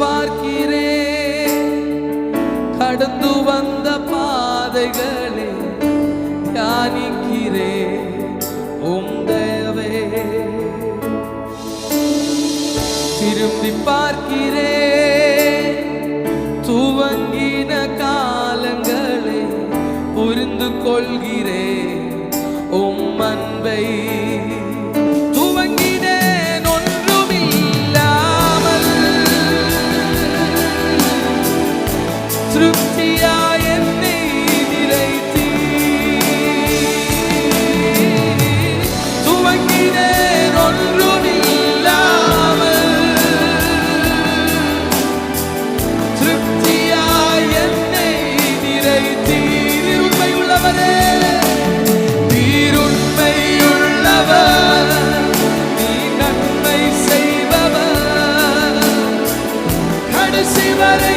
பார்க்கிறேன், கடந்து வந்த பாதைகளே தியானிக்கிறேன் உம் தயவே. திரும்பி பார்க்கிறேன், துவங்கின காலங்களை புரிந்து கொள்கிறேன் உம் அன்பை. துவங்கினேன் ஒன்றுமில்லாமல், திருப்தியாய் என்னை நிறைத்தீர். துவங்கினேன் ஒன்றுமில்லாமல், திருப்தியாய் என்னை நிறைத்தீர். உண்மையுள்ளவரே, நீ நன்மை செய்பவர், கடைசி வரை